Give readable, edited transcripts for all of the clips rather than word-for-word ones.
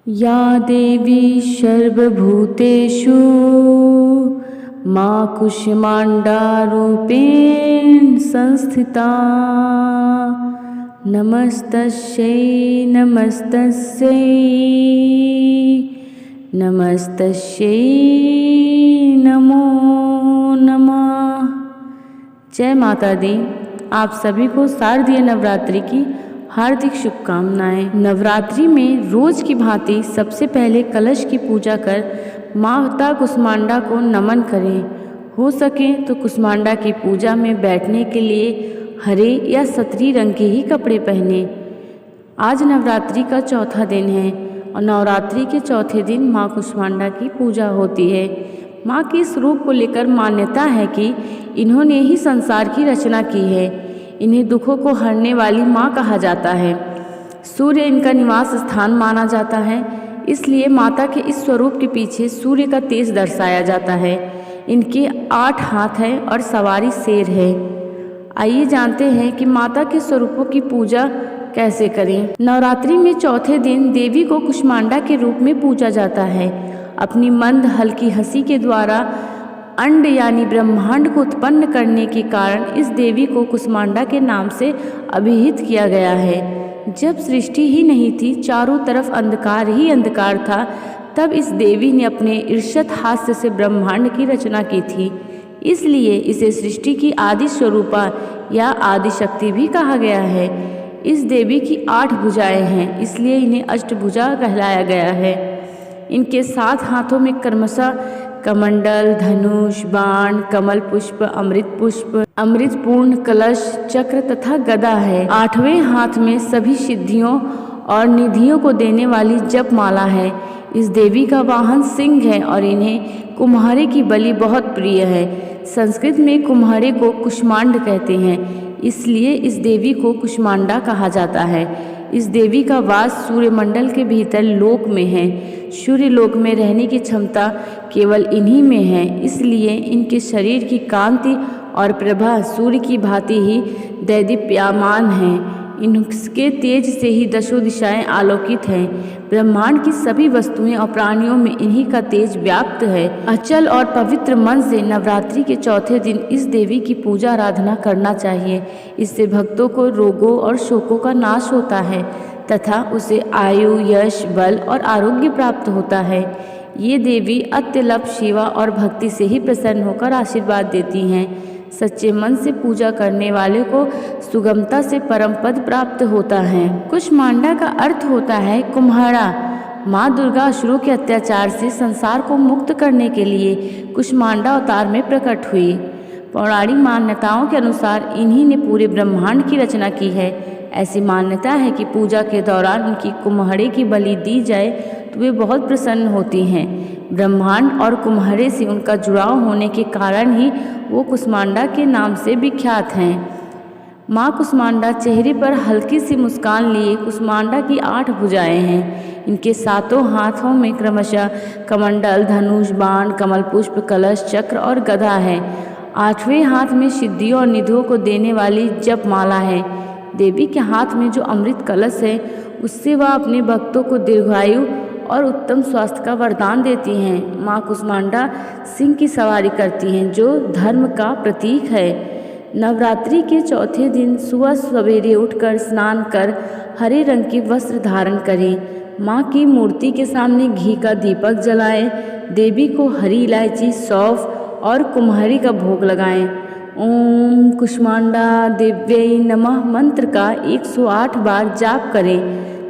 या देवी सर्वभूतेषु मां कूष्माण्डारूपेण संस्थिता। नमस्तस्यै नमस्तस्यै नमस्तस्यै नमो नमः। जय माता दी। आप सभी को शारदीय नवरात्रि की हार्दिक शुभकामनाएं। नवरात्रि में रोज की भांति सबसे पहले कलश की पूजा कर माता कुष्मांडा को नमन करें। हो सके तो कुष्मांडा की पूजा में बैठने के लिए हरे या सतरी रंग के ही कपड़े पहने। आज नवरात्रि का चौथा दिन है और नवरात्रि के चौथे दिन माँ कुष्मांडा की पूजा होती है। माँ के इस रूप को लेकर मान्यता है कि इन्होंने ही संसार की रचना की है। इन्हें दुखों को हरने वाली माँ कहा जाता है। सूर्य इनका निवास स्थान माना जाता है, इसलिए माता के इस स्वरूप के पीछे सूर्य का तेज दर्शाया जाता है। इनके 8 हाथ है और सवारी शेर है। आइए जानते हैं कि माता के स्वरूपों की पूजा कैसे करें। नवरात्रि में चौथे दिन देवी को कुष्मांडा के रूप में पूजा जाता है। अपनी मंद हल्की हंसी के द्वारा अंड यानी ब्रह्मांड को उत्पन्न करने के कारण इस देवी को कुष्मांडा के नाम से अभिहित किया गया है। जब सृष्टि ही नहीं थी, चारों तरफ अंधकार ही अंधकार था, तब इस देवी ने अपने ईर्षत हास्य से ब्रह्मांड की रचना की थी। इसलिए इसे सृष्टि की आदि स्वरूपा या आदि शक्ति भी कहा गया है। इस देवी की 8 भुजाएं हैं, इसलिए इन्हें अष्टभुजा कहलाया गया है। इनके 7 हाथों में क्रमशः कमंडल, धनुष, बाण, कमल पुष्प, अमृत पुष्प, अमृतपूर्ण कलश, चक्र तथा गदा है। 8वें हाथ में सभी सिद्धियों और निधियों को देने वाली जप माला है। इस देवी का वाहन सिंह है और इन्हें कुम्हारे की बलि बहुत प्रिय है। संस्कृत में कुम्हारे को कुष्मांड कहते हैं, इसलिए इस देवी को कुष्मांडा कहा जाता है। इस देवी का वास सूर्यमंडल के भीतर लोक में है। सूर्य लोक में रहने की क्षमता केवल इन्हीं में है, इसलिए इनके शरीर की कांति और प्रभा सूर्य की भांति ही दैदीप्यमान है। इनके तेज से ही दशों दिशाएं आलोकित हैं। ब्रह्मांड की सभी वस्तुएं और प्राणियों में इन्हीं का तेज व्याप्त है। अचल और पवित्र मन से नवरात्रि के चौथे दिन इस देवी की पूजा आराधना करना चाहिए। इससे भक्तों को रोगों और शोकों का नाश होता है तथा उसे आयु, यश, बल और आरोग्य प्राप्त होता है। ये देवी अत्यल्प सेवा और भक्ति से ही प्रसन्न होकर आशीर्वाद देती हैं। सच्चे मन से पूजा करने वाले को सुगमता से परम पद प्राप्त होता है। कुष्मांडा का अर्थ होता है कुम्हारा। माँ दुर्गा असुरों के अत्याचार से संसार को मुक्त करने के लिए कुष्मांडा अवतार में प्रकट हुई। पौराणिक मान्यताओं के अनुसार इन्हीं ने पूरे ब्रह्मांड की रचना की है। ऐसी मान्यता है कि पूजा के दौरान उनकी कुम्हारे की बलि दी जाए तो वे बहुत प्रसन्न होती हैं। ब्रह्मांड और कुम्हारे से उनका जुड़ाव होने के कारण ही वो कुष्मांडा के नाम से विख्यात हैं। माँ कुष्मांडा चेहरे पर हल्की सी मुस्कान लिए कुष्मांडा की 8 भुजाएं हैं। इनके 7 हाथों में क्रमशः कमंडल, धनुष, बाण, कमल पुष्प, कलश, चक्र और गदा है। 8वें हाथ में सिद्धियों और निधियों को देने वाली जप माला है। देवी के हाथ में जो अमृत कलश है, उससे वह अपने भक्तों को दीर्घायु और उत्तम स्वास्थ्य का वरदान देती हैं। माँ कुष्मांडा सिंह की सवारी करती हैं, जो धर्म का प्रतीक है। नवरात्रि के चौथे दिन सुबह सवेरे उठकर स्नान कर हरे रंग के वस्त्र धारण करें। माँ की मूर्ति के सामने घी का दीपक जलाएं। देवी को हरी इलायची, सौंफ और कुम्हारी का भोग लगाएं। ओम कुष्मांडा देव्यै नमः मंत्र का 108 बार जाप करें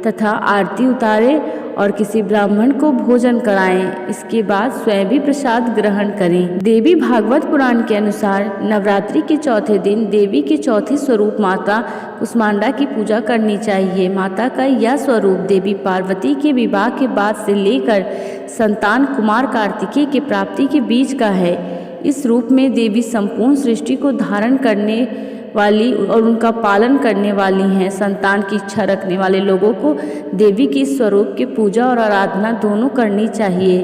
तथा आरती उतारें और किसी ब्राह्मण को भोजन कराएं। इसके बाद स्वयं भी प्रसाद ग्रहण करें। देवी भागवत पुराण के अनुसार नवरात्रि के चौथे दिन देवी के चौथे स्वरूप माता कुष्मांडा की पूजा करनी चाहिए। माता का यह स्वरूप देवी पार्वती के विवाह के बाद से लेकर संतान कुमार कार्तिकेय की प्राप्ति के बीच का है। इस रूप में देवी संपूर्ण सृष्टि को धारण करने वाली और उनका पालन करने वाली हैं। संतान की इच्छा रखने वाले लोगों को देवी के स्वरूप की पूजा और आराधना दोनों करनी चाहिए।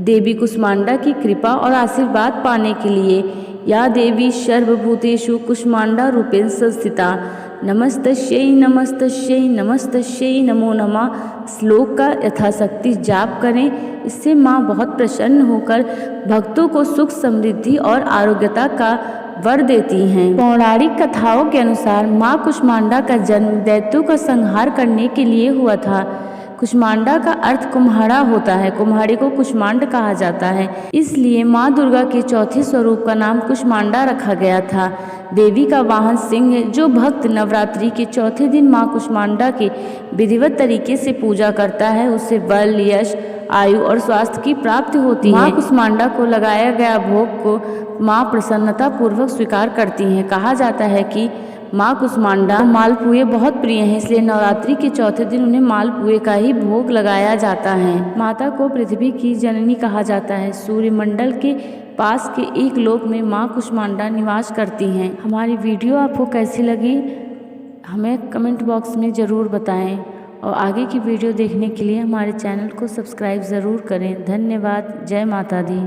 देवी कुष्मांडा की कृपा और आशीर्वाद पाने के लिए या देवी सर्वभूतेषु कुष्मांडा रूपेण संस्थिता नमस्तस्यै नमस्तस्यै नमस्तस्यै नमो नमः श्लोक का यथाशक्ति जाप करें। इससे माँ बहुत प्रसन्न होकर भक्तों को सुख समृद्धि और आरोग्यता का वर देती हैं। पौराणिक कथाओं के अनुसार माँ कुष्मांडा का जन्म दैत्यों का संहार करने के लिए हुआ था। कुष्मांडा का अर्थ कुम्हाड़ा होता है। कुम्हाड़े को कुष्मांड कहा जाता है, इसलिए माँ दुर्गा के चौथे स्वरूप का नाम कुष्मांडा रखा गया था। देवी का वाहन सिंह है। जो भक्त नवरात्रि के चौथे दिन माँ कुष्मांडा के विधिवत तरीके से पूजा करता है, उसे बल, यश, आयु और स्वास्थ्य की प्राप्ति होती है। माँ कुष्मांडा को लगाया गया भोग को माँ प्रसन्नता पूर्वक स्वीकार करती हैं। कहा जाता है कि माँ कुष्मांडा मालपुए बहुत प्रिय हैं, इसलिए नवरात्रि के चौथे दिन उन्हें मालपुए का ही भोग लगाया जाता है। माता को पृथ्वी की जननी कहा जाता है। सूर्यमंडल के पास के एक लोक में माँ कुष्मांडा निवास करती हैं। हमारी वीडियो आपको कैसी लगी हमें कमेंट बॉक्स में ज़रूर बताएं और आगे की वीडियो देखने के लिए हमारे चैनल को सब्सक्राइब ज़रूर करें। धन्यवाद। जय माता दी।